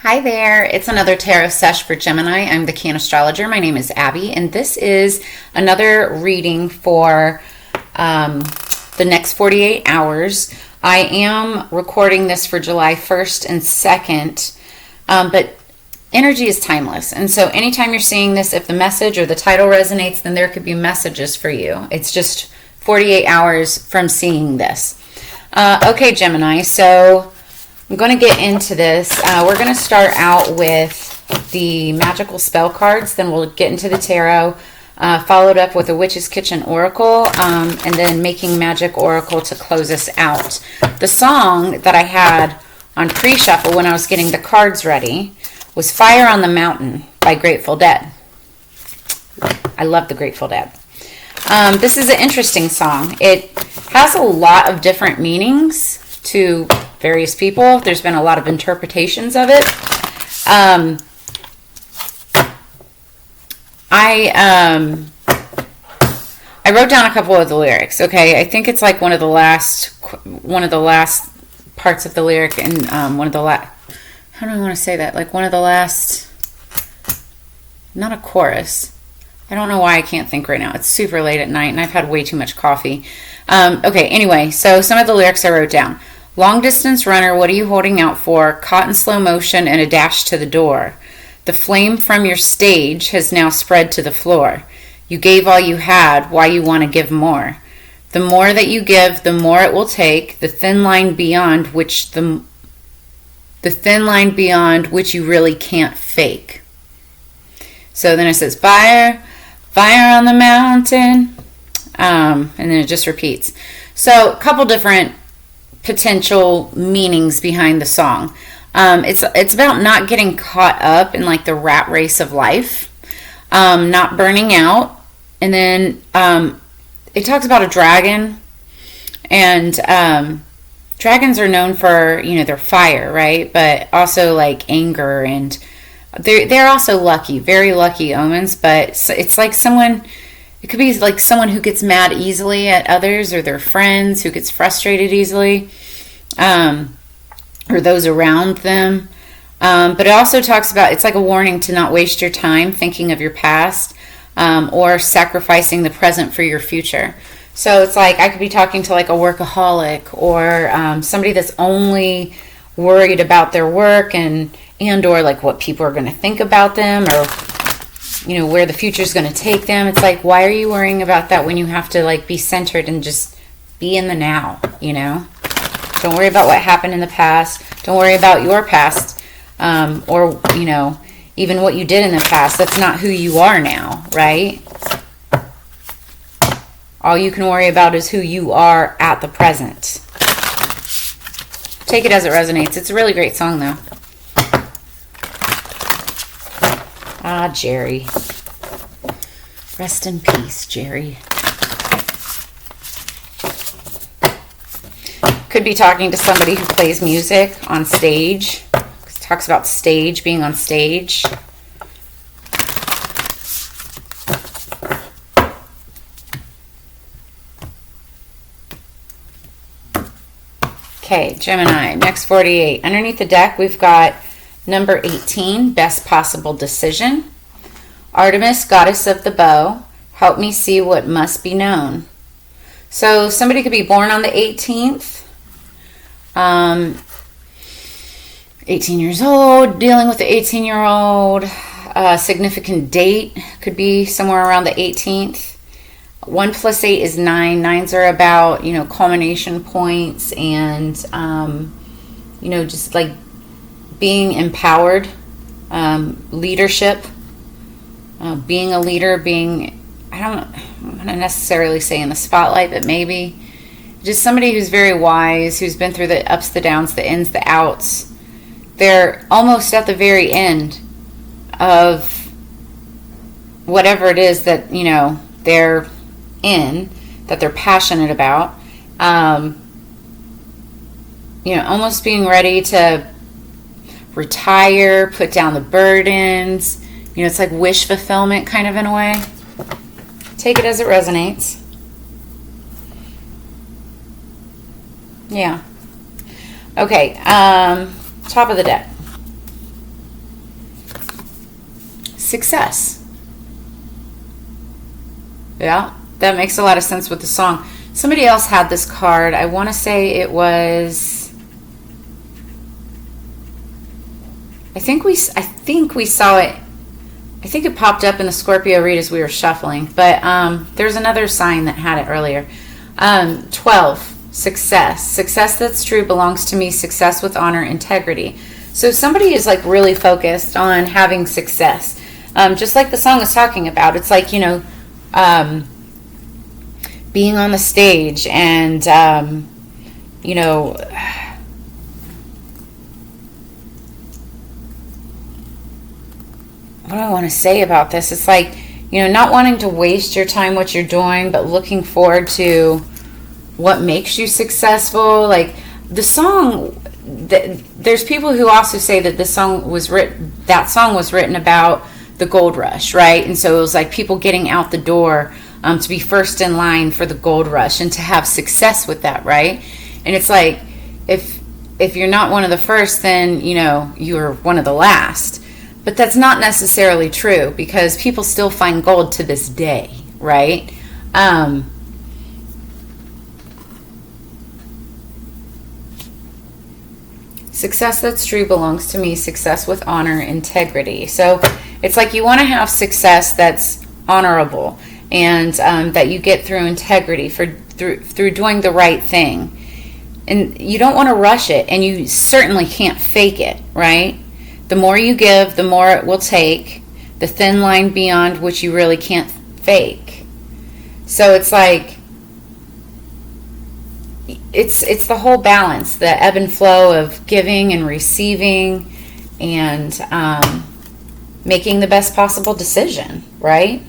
Hi there, it's another tarot sesh for Gemini. I'm the Cannastrologer. My name is Abby, and this is another reading for the next 48 hours. I am recording this for July 1st and 2nd, but energy is timeless. And so anytime you're seeing this, if the message or the title resonates, then there could be messages for you. It's just 48 hours from seeing this. Okay, Gemini, so I'm going to get into this. We're going to start out with the magical spell cards, then we'll get into the tarot, followed up with a Witch's Kitchen Oracle, and then Making Magic Oracle to close us out. The song that I had on pre-shuffle when I was getting the cards ready was Fire on the Mountain by Grateful Dead. I love the Grateful Dead. This is an interesting song. It has a lot of different meanings to various people. There's been a lot of interpretations of it. I wrote down a couple of the lyrics. Okay, I think it's like one of the last parts of the lyric, and one of the last. How do I want to say that? Like one of the last. Not a chorus. I don't know why I can't think right now. It's super late at night, and I've had way too much coffee. Okay, anyway, so some of the lyrics I wrote down. Long distance runner, what are you holding out for? Caught in slow motion and a dash to the door. The flame from your stage has now spread to the floor. You gave all you had, why you want to give more? The more that you give, the more it will take. The thin line beyond which you really can't fake. So then it says fire on the mountain, and then it just repeats. So a couple different potential meanings behind the song. It's about not getting caught up in like the rat race of life, not burning out, and then it talks about a dragon, and dragons are known for their fire, right? But also like anger, and they're also lucky, very lucky omens. But it's like someone. It could be like someone who gets mad easily at others, or their friends, who gets frustrated easily, or those around them. But it also talks about, it's like a warning to not waste your time thinking of your past, or sacrificing the present for your future. So it's like I could be talking to like a workaholic, or somebody that's only worried about their work and or like what people are going to think about them, or where the future is going to take them. It's like, why are you worrying about that when you have to like be centered and just be in the now? Don't worry about what happened in the past. Don't worry about your past, or even what you did in the past. That's not who you are now, right? All you can worry about is who you are at the present. Take it as it resonates. It's a really great song, though. Ah, Jerry. Rest in peace, Jerry. Could be talking to somebody who plays music on stage. Talks about stage, being on stage. Okay, Gemini, next 48. Underneath the deck, we've got number 18, Best Possible Decision. Artemis, Goddess of the Bow, help me see what must be known. So somebody could be born on the 18th, 18 years old, dealing with the 18-year-old. Significant date could be somewhere around the 18th. 1 + 8 is 9. 9s are about, culmination points and, just like being empowered, leadership, being a leader, I don't want to necessarily say in the spotlight, but maybe just somebody who's very wise, who's been through the ups, the downs, the ins, the outs. They're almost at the very end of whatever it is that, they're in, that they're passionate about. Almost being ready to retire, put down the burdens. It's like wish fulfillment kind of in a way. Take it as it resonates. Yeah. Okay, top of the deck. success. Yeah, that makes a lot of sense with the song. Somebody else had this card. I want to say it was, I think we saw it. I think it popped up in the Scorpio read as we were shuffling, but there's another sign that had it earlier. 12, success. Success that's true belongs to me. Success with honor, integrity. So somebody is like really focused on having success. Just like the song is talking about. It's like, being on the stage and, what do I want to say about this? It's like, not wanting to waste your time, what you're doing, but looking forward to what makes you successful. Like the song, there's people who also say that that song was written about the gold rush, right? And so it was like people getting out the door to be first in line for the gold rush and to have success with that, right? And it's like, if you're not one of the first, then, you're one of the last. But that's not necessarily true, because people still find gold to this day, right? Success that's true belongs to me. Success with honor, integrity. So it's like you want to have success that's honorable, and that you get through integrity, through doing the right thing. And you don't want to rush it, and you certainly can't fake it, right? The more you give, the more it will take. The thin line beyond which you really can't fake. So it's like, it's the whole balance, the ebb and flow of giving and receiving, and making the best possible decision, right?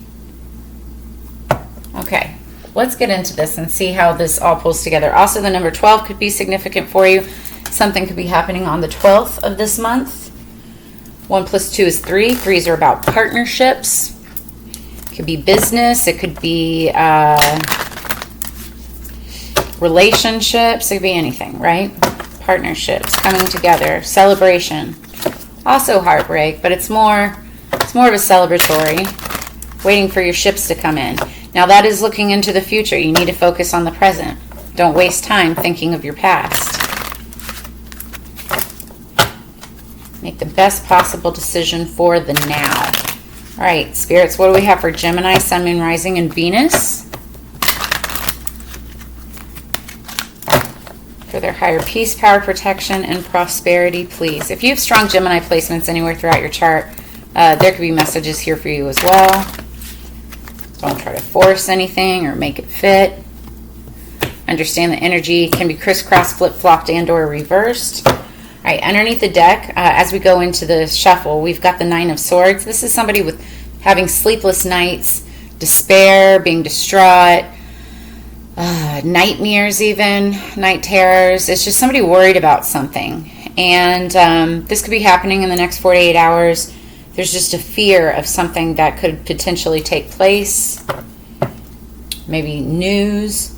Okay, let's get into this and see how this all pulls together. Also, the number 12 could be significant for you. Something could be happening on the 12th of this month. 1 plus 2 is 3. 3s are about partnerships. It could be business. It could be relationships. It could be anything, right? Partnerships, coming together, celebration. Also heartbreak, but it's more of a celebratory, waiting for your ships to come in. Now that is looking into the future. You need to focus on the present. Don't waste time thinking of your past. Make the best possible decision for the now. All right, spirits, what do we have for Gemini, Sun, Moon, Rising, and Venus? For their higher peace, power, protection, and prosperity, please. If you have strong Gemini placements anywhere throughout your chart, there could be messages here for you as well. Don't try to force anything or make it fit. Understand the energy can be crisscrossed, flip-flopped, and or reversed. All right, underneath the deck, as we go into the shuffle, we've got the 9 of Swords. This is somebody with having sleepless nights, despair, being distraught, nightmares even, night terrors. It's just somebody worried about something. And this could be happening in the next 48 hours. There's just a fear of something that could potentially take place. Maybe news,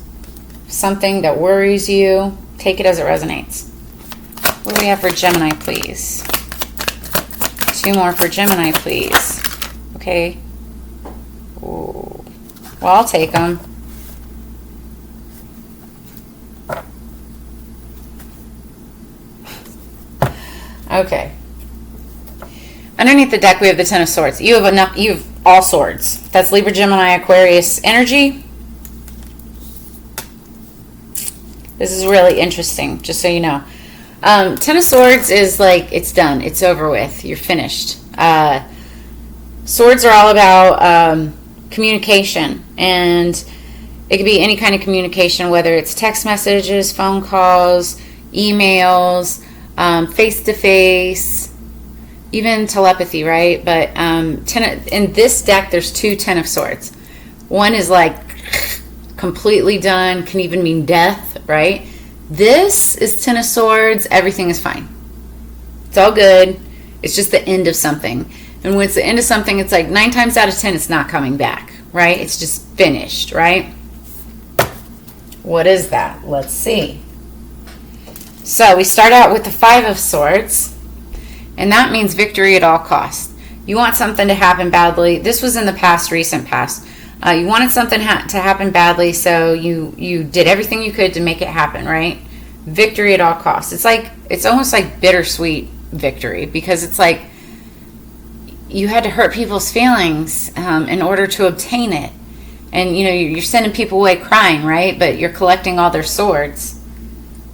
something that worries you. Take it as it resonates. What do we have for Gemini, please? 2 more for Gemini, please. Okay. Ooh. Well, I'll take them. Okay. Underneath the deck, we have the 10 of Swords. You have all swords. That's Libra, Gemini, Aquarius energy. This is really interesting, just so you know. 10 of Swords is like, it's done. It's over with. You're finished. Swords are all about communication. And it could be any kind of communication, whether it's text messages, phone calls, emails, face-to-face, even telepathy, right? But in this deck, there's 2 10 of Swords. One is like completely done, can even mean death, right? This is 10 of Swords. Everything is fine. It's all good. It's just the end of something. And when it's the end of something, it's like 9 times out of 10, it's not coming back, right? It's just finished, right? What is that? Let's see. So we start out with the 5 of Swords, and that means victory at all costs. You want something to happen badly. This was in the past, recent past. You wanted something to happen badly, so you did everything you could to make it happen, right? Victory at all costs. It's almost like bittersweet victory, because it's like you had to hurt people's feelings in order to obtain it. And, you're sending people away crying, right? But you're collecting all their swords.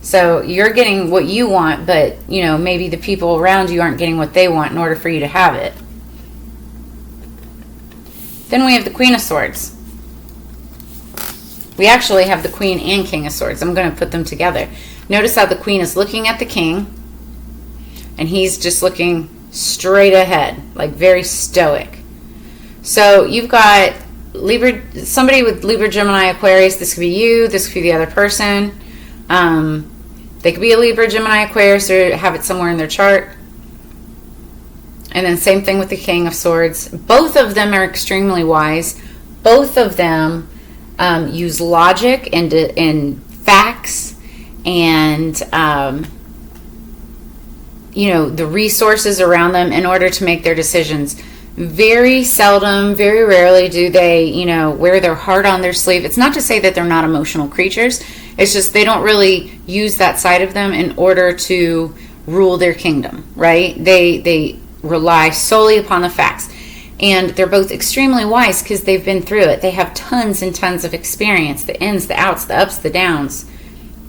So you're getting what you want, but, maybe the people around you aren't getting what they want in order for you to have it. Then we have the Queen of Swords. We actually have the Queen and King of Swords. I'm going to put them together. Notice how the Queen is looking at the King, and he's just looking straight ahead, like very stoic. So you've got somebody with Libra, Gemini, Aquarius. This could be you. This could be the other person. They could be a Libra, Gemini, Aquarius, or have it somewhere in their chart. And then same thing with the King of Swords. Both of them are extremely wise. Both of them use logic and facts and the resources around them in order to make their decisions. Very seldom, very rarely do they, wear their heart on their sleeve. It's not to say that they're not emotional creatures. It's just they don't really use that side of them in order to rule their kingdom, right? They rely solely upon the facts. And they're both extremely wise because they've been through it. They have tons and tons of experience, the ins, the outs, the ups, the downs.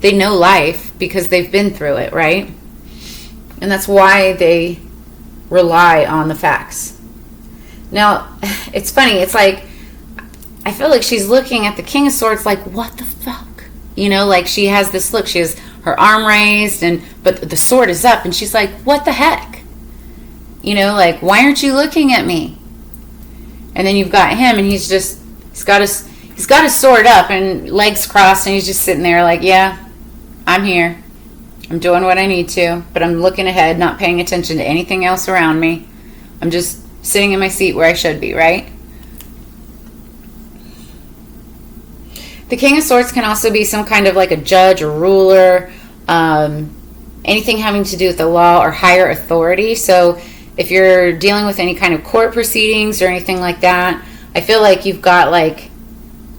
They know life because they've been through it, right? And that's why they rely on the facts. Now, it's funny. It's like, I feel like she's looking at the King of Swords like, what the fuck? Like she has this look. She has her arm raised, but the sword is up, and she's like, what the heck? Like, why aren't you looking at me? And then you've got him, and he's got his sword up and legs crossed, and he's just sitting there like, yeah, I'm here. I'm doing what I need to, but I'm looking ahead, not paying attention to anything else around me. I'm just sitting in my seat where I should be, right? The King of Swords can also be some kind of like a judge or ruler, anything having to do with the law or higher authority. So if you're dealing with any kind of court proceedings or anything like that, I feel like you've got like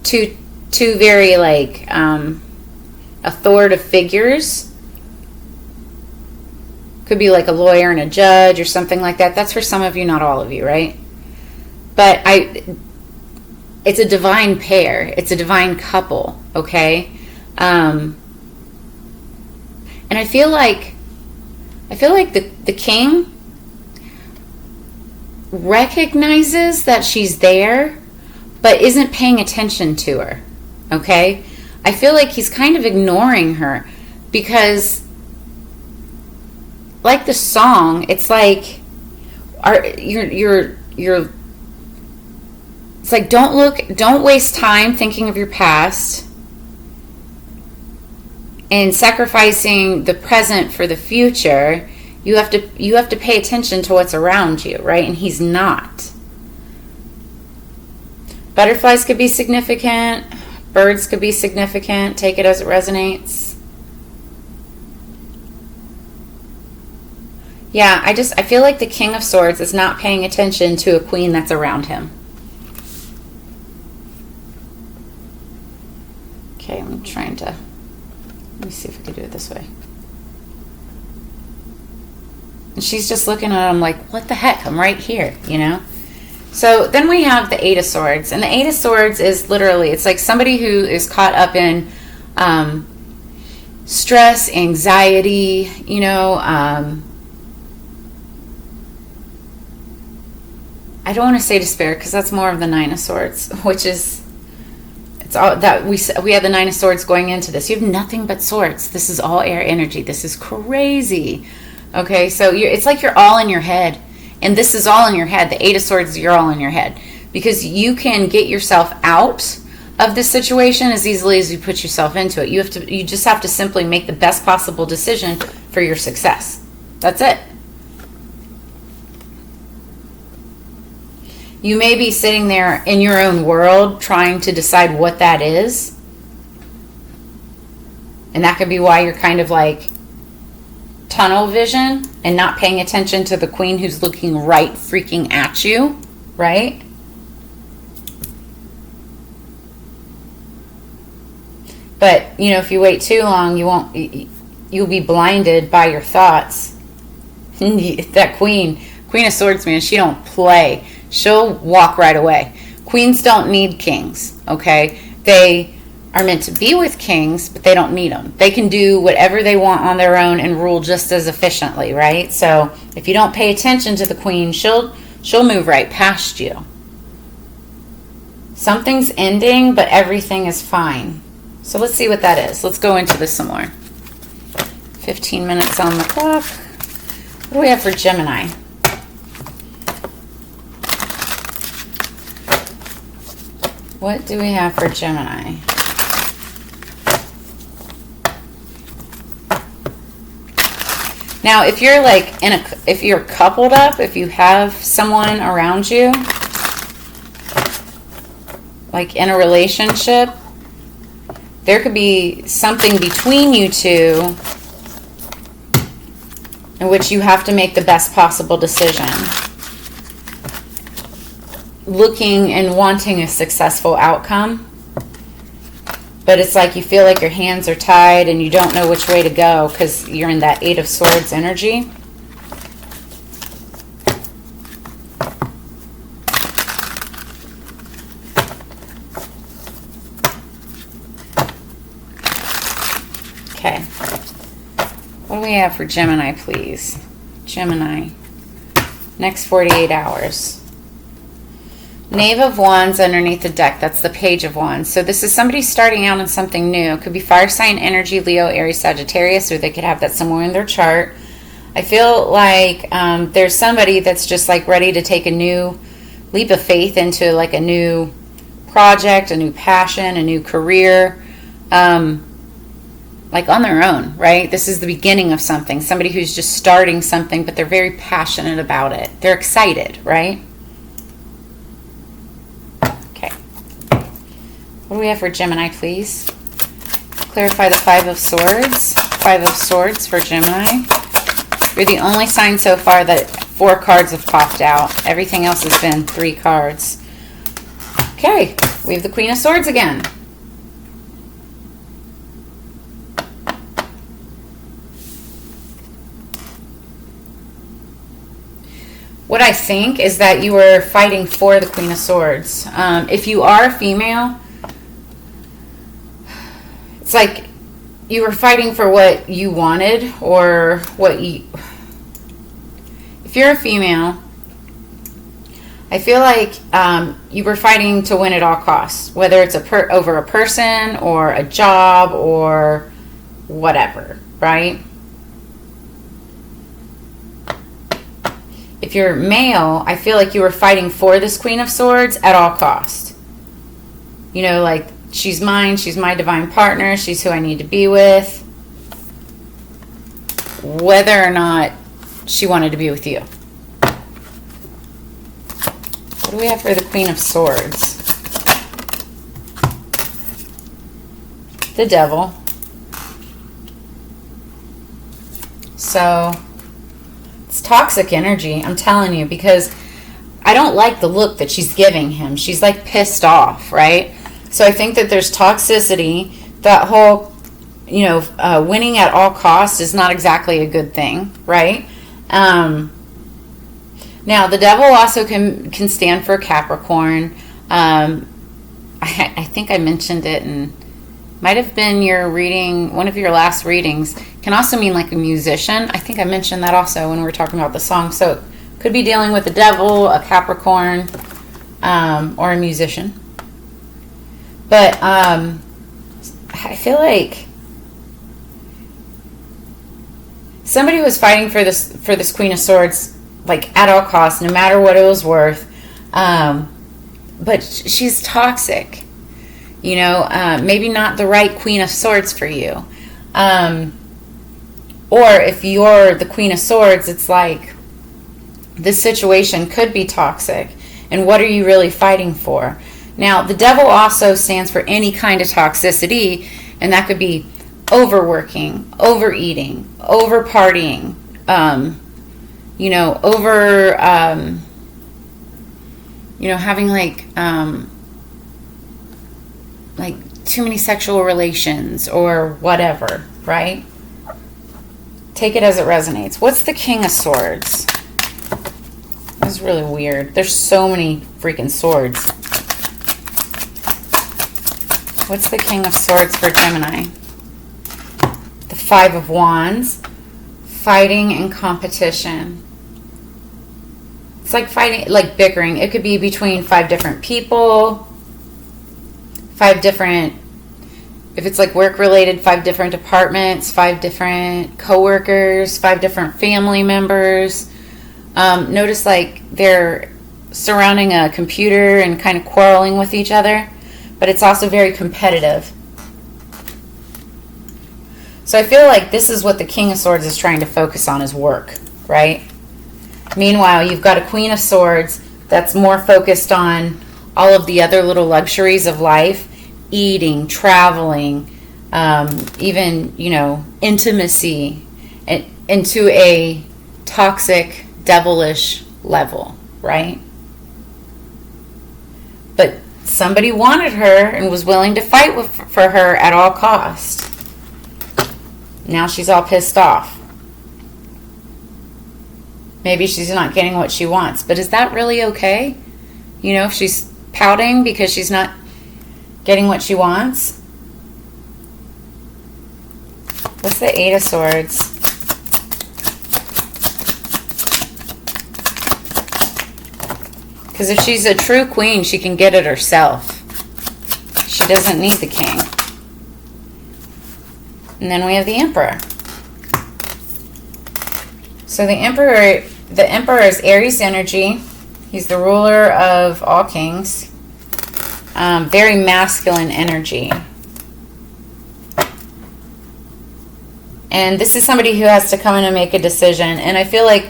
two very like authoritative figures. Could be like a lawyer and a judge or something like that. That's for some of you, not all of you, right? But it's a divine pair. It's a divine couple, okay? And I feel like the king recognizes that she's there, but isn't paying attention to her, okay? I feel like he's kind of ignoring her because, like the song, it's like it's like don't waste time thinking of your past and sacrificing the present for the future. You have to pay attention to what's around you, right? And he's not. Butterflies could be significant, birds could be significant. Take it as it resonates. Yeah, I feel like the King of Swords is not paying attention to a queen that's around him. Okay, let me see if I can do it this way. And she's just looking at him like, what the heck? I'm right here, So then we have the Eight of Swords. And the Eight of Swords is literally, it's like somebody who is caught up in stress, anxiety, I don't want to say despair because that's more of the Nine of Swords, which is, it's all that we had the Nine of Swords going into this. You have nothing but swords. This is all air energy. This is crazy. Okay, so it's like you're all in your head, and this is all in your head. The Eight of Swords, you're all in your head because you can get yourself out of this situation as easily as you put yourself into it. You just have to simply make the best possible decision for your success. That's it. You may be sitting there in your own world trying to decide what that is. And that could be why you're kind of like tunnel vision and not paying attention to the Queen who's looking right freaking at you, right? But, you know, if you wait too long, you'll be blinded by your thoughts. That Queen of Swords, man, she don't play. She'll walk right away. Queens don't need kings, okay? They are meant to be with kings, but they don't need them. They can do whatever they want on their own and rule just as efficiently, right? So if you don't pay attention to the Queen, she'll move right past you. Something's ending, but everything is fine. So let's see what that is. Let's go into this some more. 15 minutes on the clock. What do we have for Gemini? What do we have for Gemini? Now, if you're like if you're coupled up, if you have someone around you, like in a relationship, there could be something between you two in which you have to make the best possible decision. Looking and wanting a successful outcome. But it's like you feel like your hands are tied and you don't know which way to go because you're in that 8 of Swords energy. Okay. What do we have for Gemini, please? Gemini. Next 48 hours. Knave of Wands underneath the deck. That's the Page of Wands. So this is somebody starting out on something new. It could be fire sign energy, Leo, Aries, Sagittarius, or they could have that somewhere in their chart. I feel like there's somebody that's just like ready to take a new leap of faith into like a new project, a new passion, a new career, like on their own, right? This is the beginning of something. Somebody who's just starting something, but they're very passionate about it. They're excited, right? What do we have for Gemini, please? Clarify the 5 of Swords. 5 of Swords for Gemini. You're the only sign so far that 4 cards have popped out. Everything else has been 3 cards. Okay, we have the Queen of Swords again. What I think is that you were fighting for the Queen of Swords. If you are female, it's like you were fighting for what you wanted or what you... If you're a female, I feel like you were fighting to win at all costs, whether it's over a person or a job or whatever, right? If you're male, I feel like you were fighting for this Queen of Swords at all costs. You know, like, she's mine, she's my divine partner, she's who I need to be with. Whether or not she wanted to be with you. What do we have for the Queen of Swords? The Devil. So, it's toxic energy, I'm telling you, because I don't like the look that she's giving him. She's like pissed off, right? So I think that there's toxicity. That whole, you know, winning at all costs is not exactly a good thing, right? Now, the Devil also can stand for Capricorn. I think I mentioned it, and might have been your reading, one of your last readings. Can also mean like a musician. I think I mentioned that also when we were talking about the song. So it could be dealing with the Devil, a Capricorn, or a musician. But I feel like somebody was fighting for this Queen of Swords, like at all costs, no matter what it was worth. But she's toxic. You know, maybe not the right Queen of Swords for you. Or if you're the Queen of Swords, it's like this situation could be toxic. And what are you really fighting for? Now, the Devil also stands for any kind of toxicity, and that could be overworking, overeating, over partying, over, having like too many sexual relations or whatever, right? Take it as it resonates. What's the King of Swords? That's really weird. There's so many freaking swords. What's the King of Swords for Gemini? The Five of Wands. Fighting and competition. It's like fighting, like bickering. It could be between 5 different people. 5 different, if it's like work related, 5 different departments, 5 different coworkers, 5 different family members. Notice like they're surrounding a computer and kind of quarreling with each other, but it's also very competitive. So I feel like this is what the King of Swords is trying to focus on, is work, right? Meanwhile, you've got a Queen of Swords that's more focused on all of the other little luxuries of life, eating, traveling, even, intimacy, into a toxic, devilish level, right? But somebody wanted her and was willing to fight for her at all costs. Now she's all pissed off. Maybe she's not getting what she wants, but is that really okay? If she's pouting because she's not getting what she wants. What's the Eight of Swords? Because if she's a true queen, she can get it herself. She doesn't need the king. And then we have the Emperor. So the Emperor is Aries energy. He's the ruler of all kings. Very masculine energy. And this is somebody who has to come in and make a decision. And I feel like,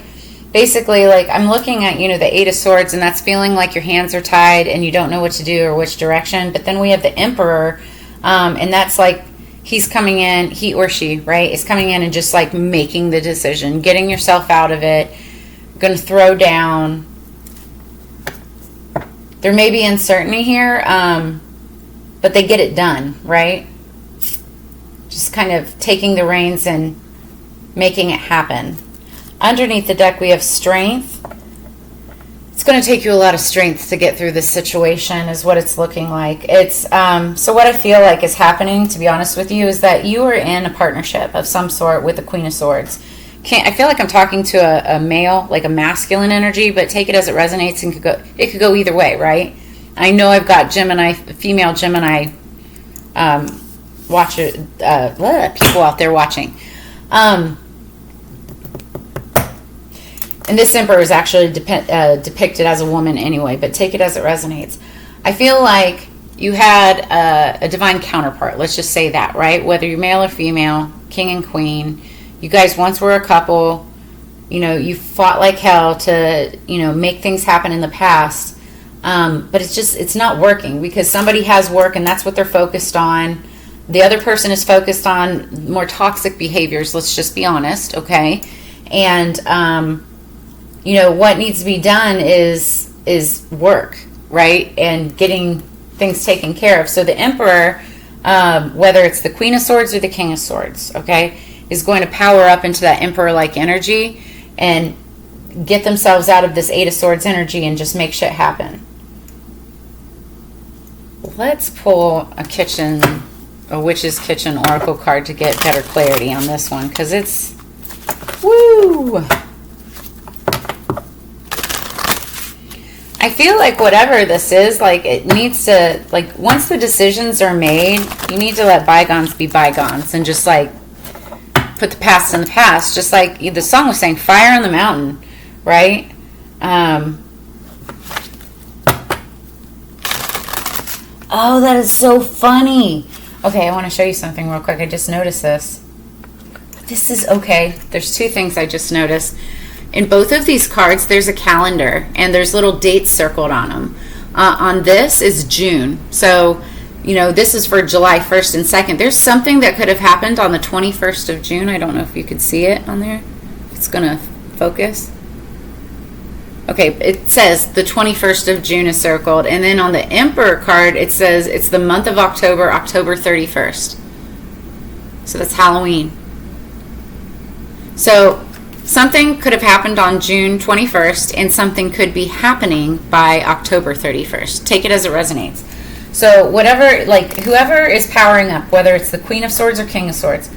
basically, like I'm looking at, the Eight of Swords, and that's feeling like your hands are tied and you don't know what to do or which direction. But then we have the Emperor, and that's like he's coming in, he or she, right, is coming in and just like making the decision, getting yourself out of it, going to throw down. There may be uncertainty here, but they get it done, right? Just kind of taking the reins and making it happen. Underneath the deck, we have strength. It's going to take you a lot of strength to get through this situation, is what it's looking like. It's so what I feel like is happening, to be honest with you, is that you are in a partnership of some sort with the Queen of Swords. I feel like I'm talking to a male, like a masculine energy, but take it as it resonates, and it could go either way, right? I know I've got female Gemini people out there watching. And this Emperor is actually depicted as a woman anyway, but take it as it resonates. I feel like you had a divine counterpart. Let's just say that, right? Whether you're male or female, king and queen. You guys once were a couple. You fought like hell to, make things happen in the past. But it's not working because somebody has work and that's what they're focused on. The other person is focused on more toxic behaviors. Let's just be honest, okay? And, what needs to be done is work, right? And getting things taken care of. So the Emperor, whether it's the Queen of Swords or the King of Swords, okay, is going to power up into that Emperor-like energy and get themselves out of this Eight of Swords energy and just make shit happen. Let's pull a Witch's Kitchen Oracle card to get better clarity on this one, because it's, woo! I feel like whatever this is, like it needs to, like once the decisions are made, you need to let bygones be bygones and just like put the past in the past. Just like the song was saying, fire on the mountain, right? Oh, that is so funny. Okay, I want to show you something real quick. I just noticed this. This is okay. There's two things I just noticed. In both of these cards, there's a calendar, and there's little dates circled on them. On this is June. So this is for July 1st and 2nd. There's something that could have happened on the 21st of June. I don't know if you could see it on there. It's going to focus. Okay, it says the 21st of June is circled. And then on the Emperor card, it says it's the month of October, October 31st. So that's Halloween. So something could have happened on June 21st, and something could be happening by October 31st. Take it as it resonates. So whatever, like whoever is powering up, whether it's the Queen of Swords or King of Swords,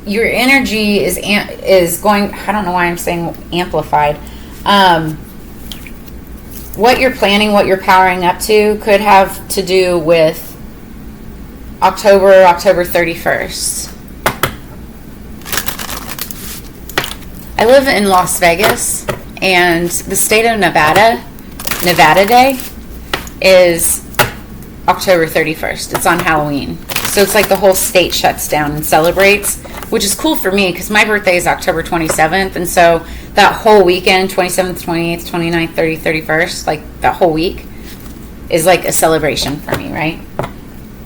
your energy is going, I don't know why I'm saying amplified. What you're planning, what you're powering up to could have to do with October 31st. I live in Las Vegas, and the state of Nevada Day is October 31st. It's on Halloween. So it's like the whole state shuts down and celebrates, which is cool for me because my birthday is October 27th. And so that whole weekend, 27th, 28th, 29th, 30th, 31st, like that whole week is like a celebration for me, right?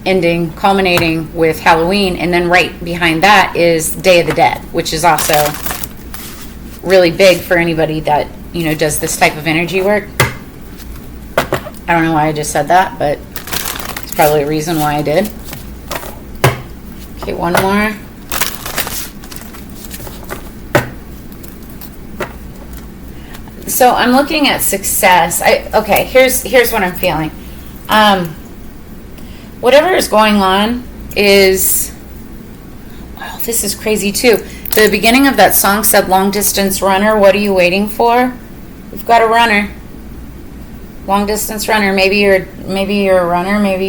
Ending, culminating with Halloween. And then right behind that is Day of the Dead, which is also really big for anybody that, does this type of energy work. I don't know why I just said that, but it's probably a reason why I did. Okay, one more. So I'm looking at success. Okay, here's what I'm feeling. Whatever is going on is, wow, this is crazy too. The beginning of that song said, long distance runner, what are you waiting for? We've got a runner. Long distance runner. Maybe you're a runner, maybe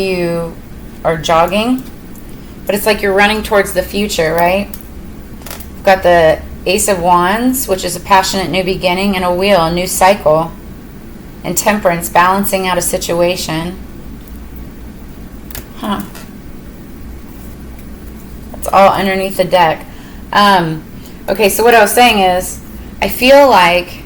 you are jogging. But it's like you're running towards the future, right? We've got the Ace of Wands, which is a passionate new beginning, and a wheel, a new cycle. And Temperance, balancing out a situation. Huh. It's all underneath the deck. Okay, so what I was saying is, I feel like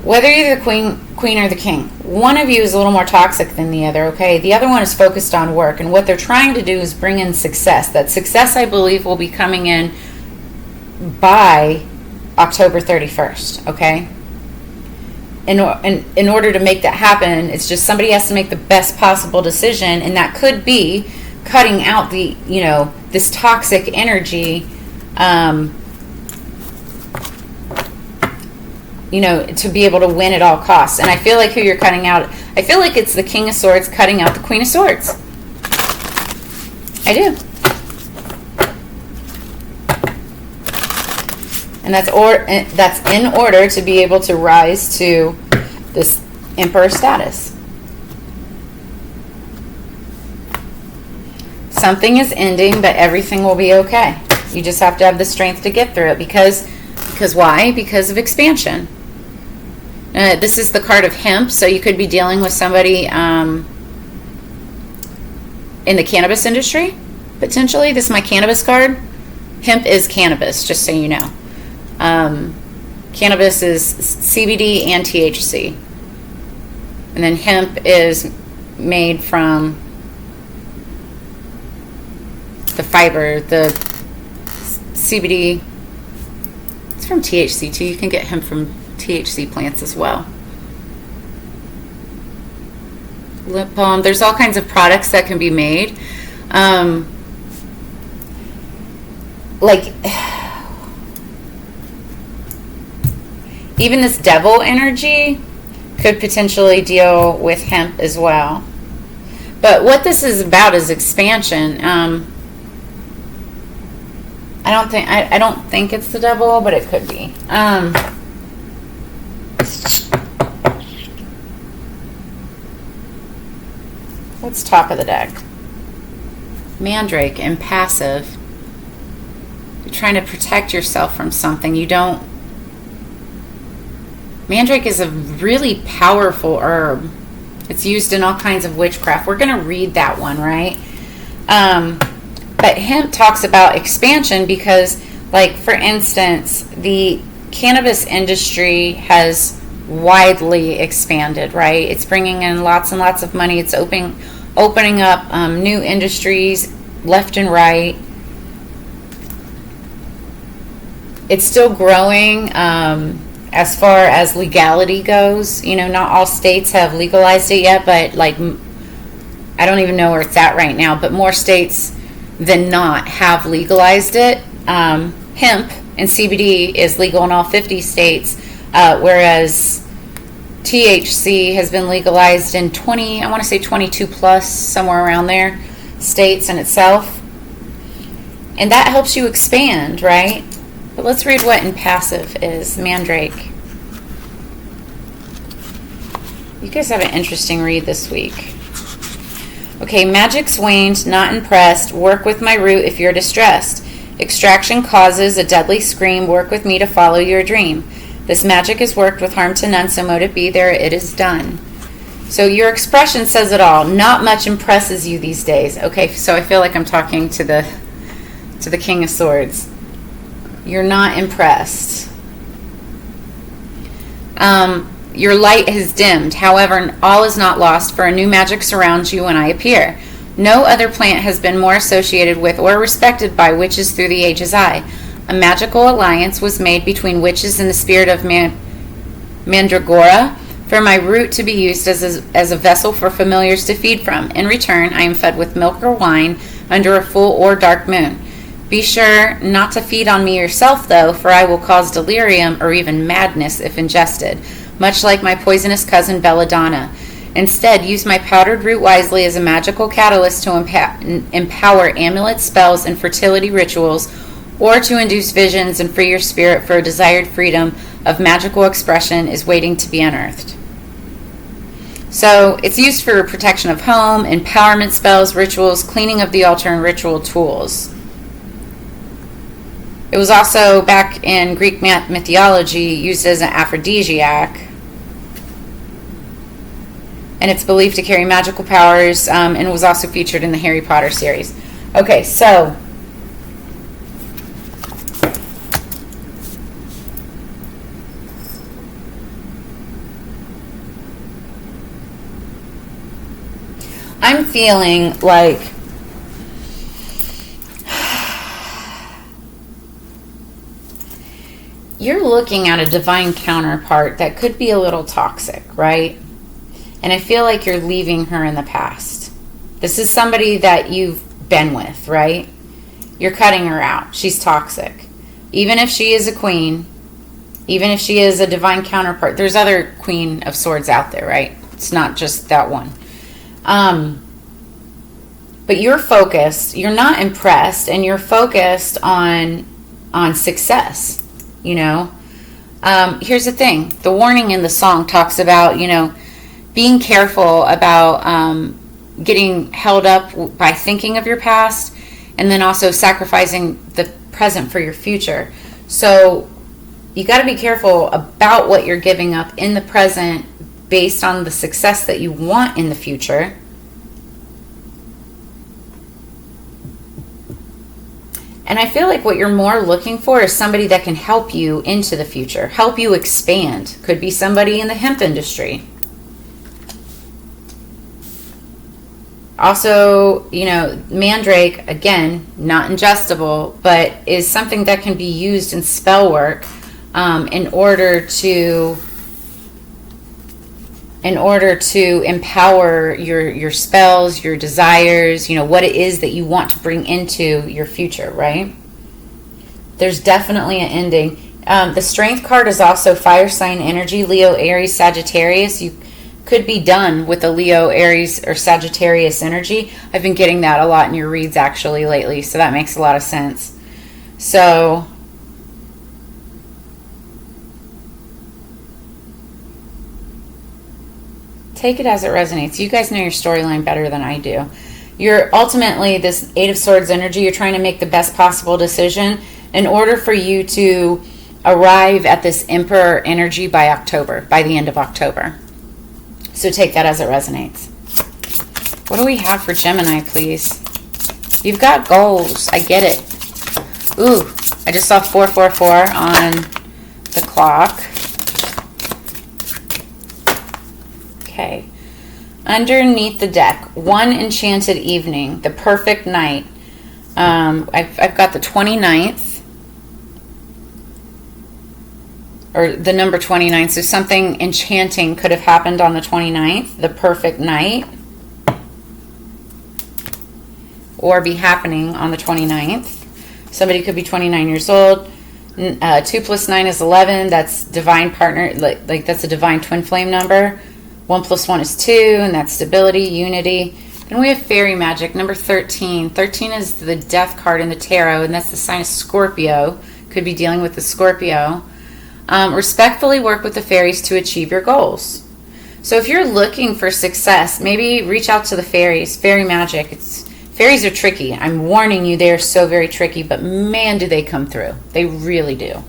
whether you're the queen or the king, one of you is a little more toxic than the other, okay? The other one is focused on work, and what they're trying to do is bring in success. That success, I believe, will be coming in by October 31st, okay? In order to make that happen, it's just somebody has to make the best possible decision, and that could be cutting out the, this toxic energy, to be able to win at all costs. And I feel like who you're cutting out, I feel like it's the King of Swords cutting out the Queen of Swords. I do. And that's in order to be able to rise to this Emperor status. Something is ending, but everything will be okay. You just have to have the strength to get through it. Because why? Because of expansion. This is the card of hemp, so you could be dealing with somebody in the cannabis industry, potentially. This is my cannabis card. Hemp is cannabis, just so you know. Cannabis is CBD and THC. And then hemp is made from the fiber, the CBD. It's from THC too. You can get hemp from THC plants as well. Lip balm. There's all kinds of products that can be made. Even this devil energy could potentially deal with hemp as well. But what this is about is expansion. I don't think it's the devil, but it could be. What's top of the deck? Mandrake, impassive. You're trying to protect yourself from something. Mandrake is a really powerful herb. It's used in all kinds of witchcraft. We're going to read that one, right? But hemp talks about expansion because, like, for instance, the cannabis industry has widely expanded, right? It's bringing in lots and lots of money. It's opening up new industries left and right. It's still growing as far as legality goes. You know, not all states have legalized it yet, but like, I don't even know where it's at right now, but more states than not have legalized it. Hemp and CBD is legal in all 50 states, whereas THC has been legalized in 20, I want to say 22 plus, somewhere around there, states in itself. And that helps you expand, right? But let's read what impassive is. Mandrake. You guys have an interesting read this week. Okay, Magick's waned, not impressed. Work with my root if you're distressed. Extraction causes a deadly scream. Work with me to follow your dream. This magic is worked with harm to none, so mote it be there, it is done. So your expression says it all. Not much impresses you these days. Okay, so I feel like I'm talking to the King of Swords. You're not impressed. Your light has dimmed. However, all is not lost, for a new magic surrounds you when I appear. No other plant has been more associated with or respected by witches through the ages. A magical alliance was made between witches and the spirit of Mandragora, for my root to be used as a vessel for familiars to feed from. In return, I am fed with milk or wine under a full or dark moon. Be sure not to feed on me yourself, though, for I will cause delirium or even madness if ingested, much like my poisonous cousin Belladonna. Instead, use my powdered root wisely as a magical catalyst to empower amulet spells and fertility rituals, or to induce visions and free your spirit for a desired freedom of magical expression is waiting to be unearthed. So it's used for protection of home, empowerment spells, rituals, cleaning of the altar, and ritual tools. It was also, back in Greek mythology, used as an aphrodisiac. And it's believed to carry magical powers, and was also featured in the Harry Potter series. Okay, so I'm feeling like you're looking at a divine counterpart that could be a little toxic, right? And I feel like you're leaving her in the past. This is somebody that you've been with, right? You're cutting her out. She's toxic. Even if she is a queen, even if she is a divine counterpart, there's other Queen of Swords out there, right? It's not just that one. But you're focused. You're not impressed, and you're focused on success, you know? Here's the thing. The warning in the song talks about, you know, being careful about getting held up by thinking of your past, and then also sacrificing the present for your future. So you got to be careful about what you're giving up in the present based on the success that you want in the future. And I feel like what you're more looking for is somebody that can help you into the future, help you expand. Could be somebody in the hemp industry. Also, you know, mandrake, again, not ingestible, but is something that can be used in spell work in order to empower your spells, your desires, you know, what it is that you want to bring into your future, right? There's definitely an ending. The strength card is also fire sign energy, Leo, Aries, Sagittarius. You could be done with the Leo, Aries, or Sagittarius energy. I've been getting that a lot in your reads actually lately, so that makes a lot of sense. So take it as it resonates. You guys know your storyline better than I do. You're ultimately, this Eight of Swords energy, you're trying to make the best possible decision in order for you to arrive at this Emperor energy by the end of October. So take that as it resonates. What do we have for Gemini, please? You've got goals. I get it. Ooh, I just saw 444 on the clock. Okay. Underneath the deck, one enchanted evening, the perfect night. I've got the 29th, or the number 29. So something enchanting could have happened on the 29th, the perfect night, or be happening on the 29th. Somebody could be 29 years old. 2 plus 9 is 11. That's divine partner, like that's a divine twin flame number. 1 plus 1 is 2, and that's stability, unity. Then we have fairy magic, number 13. 13 is the death card in the tarot, and that's the sign of Scorpio. Could be dealing with the Scorpio. Respectfully work with the fairies to achieve your goals. So if you're looking for success, maybe reach out to the fairies. Fairy magic. Fairies are tricky. I'm warning you, they are so very tricky, but man, do they come through. They really do.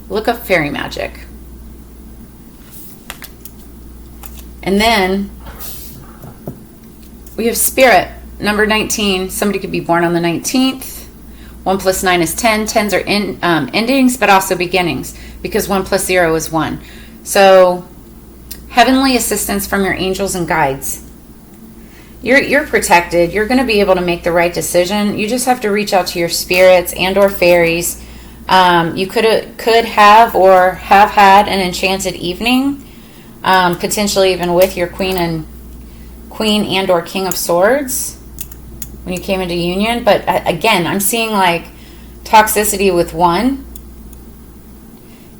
Look up fairy magic. And then we have spirit, number 19. Somebody could be born on the 19th. 1 plus 9 is 10. 10s are endings, but also beginnings, because 1 plus 0 is 1. So heavenly assistance from your angels and guides. You're protected. You're going to be able to make the right decision. You just have to reach out to your spirits and or fairies. You could have or have had an enchanted evening, potentially even with your queen and or king of swords when you came into union. But again, I'm seeing like toxicity with 1.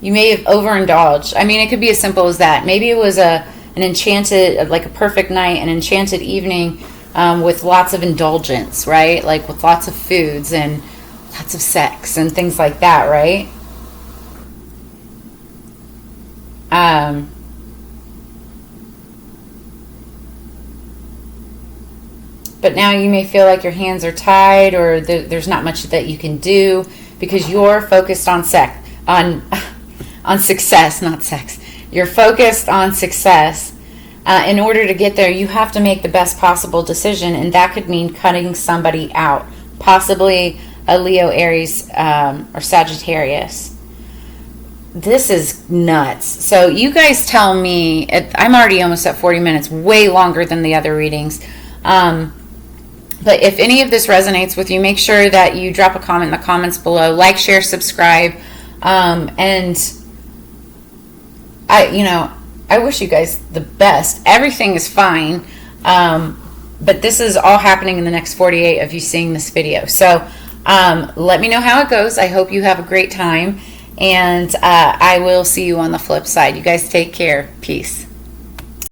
You may have overindulged. I mean, it could be as simple as that. Maybe it was an enchanted, like a perfect night, an enchanted evening with lots of indulgence, right? Like with lots of foods and lots of sex and things like that, right? But now you may feel like your hands are tied, or there's not much that you can do because you're focused on on success, not sex. You're focused on success. In order to get there, you have to make the best possible decision, and that could mean cutting somebody out, possibly a Leo, Aries, or Sagittarius. This is nuts. So you guys tell me. I'm already almost at 40 minutes, way longer than the other readings. But if any of this resonates with you, make sure that you drop a comment in the comments below. Like, share, subscribe, and I wish you guys the best. Everything is fine, but this is all happening in the next 48 of you seeing this video. So let me know how it goes. I hope you have a great time, and I will see you on the flip side. You guys take care. Peace.